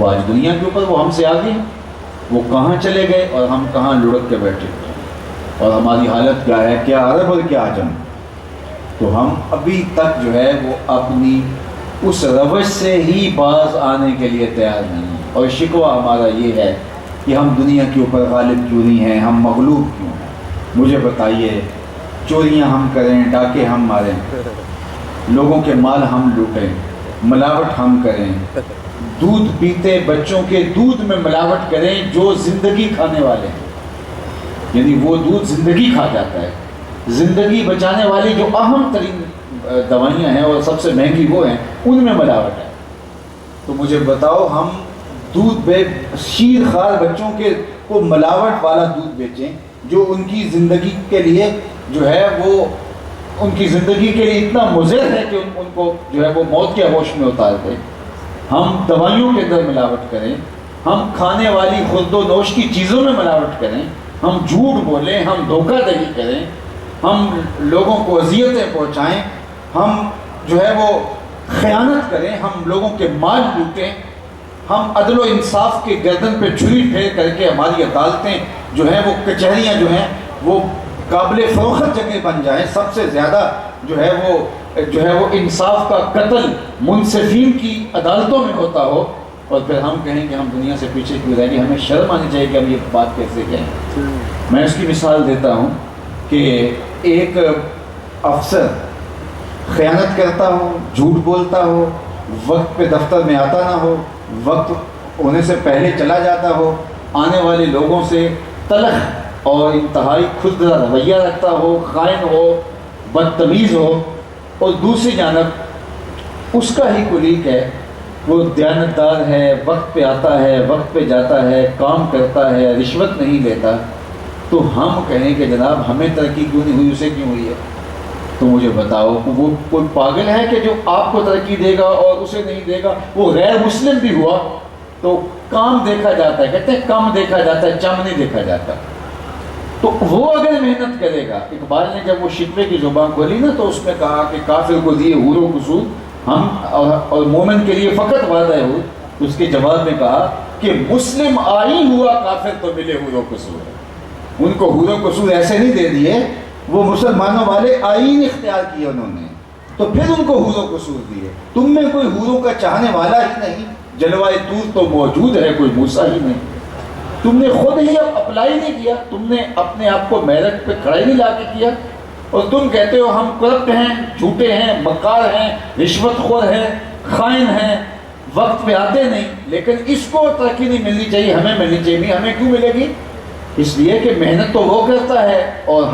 تو آج دنیا کے اوپر وہ ہم سے آگے ہیں، وہ کہاں چلے گئے اور ہم کہاں لڑک کے بیٹھے، اور ہماری حالت کیا ہے، کیا عرب اور کیا عجم۔ تو ہم ابھی تک جو ہے وہ اپنی اس روش سے ہی باز آنے کے لیے تیار نہیں ہیں، اور شکوہ ہمارا یہ ہے کہ ہم دنیا کے اوپر غالب کیوں نہیں ہیں، ہم مغلوب کیوں ہیں۔ مجھے بتائیے، چوریاں ہم کریں، ڈاکے ہم ماریں، لوگوں کے مال ہم لوٹیں، ملاوٹ ہم کریں، دودھ پیتے بچوں کے دودھ میں ملاوٹ کریں جو زندگی کھانے والے ہیں، یعنی وہ دودھ زندگی کھا جاتا ہے، زندگی بچانے والی جو اہم ترین دوائیاں ہیں اور سب سے مہنگی وہ ہیں، ان میں ملاوٹ ہے۔ تو مجھے بتاؤ، ہم دودھ شیر خوار بچوں کے کو ملاوٹ والا دودھ بیچیں جو ان کی زندگی کے لیے جو ہے وہ ان کی زندگی کے لیے اتنا مضر ہے کہ ان کو جو ہے وہ موت کے ہوش میں اتار دیں، ہم دوائیوں کے اندر ملاوٹ کریں، ہم کھانے والی خورد و نوش کی چیزوں میں ملاوٹ کریں، ہم جھوٹ بولیں، ہم دھوکہ دہی کریں، ہم لوگوں کو اذیتیں پہنچائیں، ہم جو ہے وہ خیانت کریں، ہم لوگوں کے مال لوٹیں، ہم عدل و انصاف کے گردن پہ چھری پھیر کر کے ہماری عدالتیں جو ہیں وہ کچہریاں جو ہیں وہ قابل فروخت جگہ بن جائیں، سب سے زیادہ جو ہے وہ انصاف کا قتل منصفین کی عدالتوں میں ہوتا ہو، اور پھر ہم کہیں کہ ہم دنیا سے پیچھے کیوں رہ گئے۔ ہمیں شرم آنی چاہیے کہ ہم یہ بات کیسے کہیں۔ میں اس کی مثال دیتا ہوں کہ ایک افسر خیانت کرتا ہو، جھوٹ بولتا ہو، وقت پہ دفتر میں آتا نہ ہو، وقت ہونے سے پہلے چلا جاتا ہو، آنے والے لوگوں سے تلخ اور انتہائی کھردرا رویہ رکھتا ہو، خائن ہو، بدتمیز ہو، اور دوسری جانب اس کا ہی کولیگ ہے، وہ دیانتدار ہے، وقت پہ آتا ہے، وقت پہ جاتا ہے، کام کرتا ہے، رشوت نہیں لیتا، تو ہم کہیں کہ جناب ہمیں ترقی کیوں نہیں ہوئی، اسے کیوں ہوئی ہے؟ تو مجھے بتاؤ، وہ کوئی پاگل ہے کہ جو آپ کو ترقی دے گا اور اسے نہیں دے گا؟ وہ غیر مسلم بھی ہوا تو کام دیکھا جاتا ہے، کہتے ہیں کم دیکھا جاتا ہے، چم نہیں دیکھا جاتا۔ تو وہ اگر محنت کرے گا، اقبال نے جب وہ شکوے کی زبان کھولی نا تو اس میں کہا کہ کافر کو دیے حور و قصور ہم اور مومن کے لیے فقط وعدہ ہے حور، تو اس کے جواب میں کہا کہ مسلم آئین ہوا کافر تو ملے حور و قصور۔ ان کو حور و قصور ایسے نہیں دے دیے، وہ مسلمانوں والے آئین اختیار کیے انہوں نے، تو پھر ان کو حور و قصور دیے۔ تم میں کوئی حوروں کا چاہنے والا ہی نہیں، جلوائے طور تو موجود ہے، کوئی موسیٰ ہی نہیں۔ تم نے خود ہی اب اپلائی نہیں کیا، تم نے اپنے آپ کو میرٹ پہ کھڑا ہی نہیں لا کے کیا، اور تم کہتے ہو ہم کرپٹ ہیں، جھوٹے ہیں، مکار ہیں، رشوت خور ہیں، خائن ہیں، وقت پہ آتے نہیں۔ لیکن اس کو ترقی نہیں ملنی چاہیے، ہمیں ملنی چاہیے۔ ہمیں کیوں ملے گی؟ اس لیے کہ محنت تو وہ کرتا ہے اور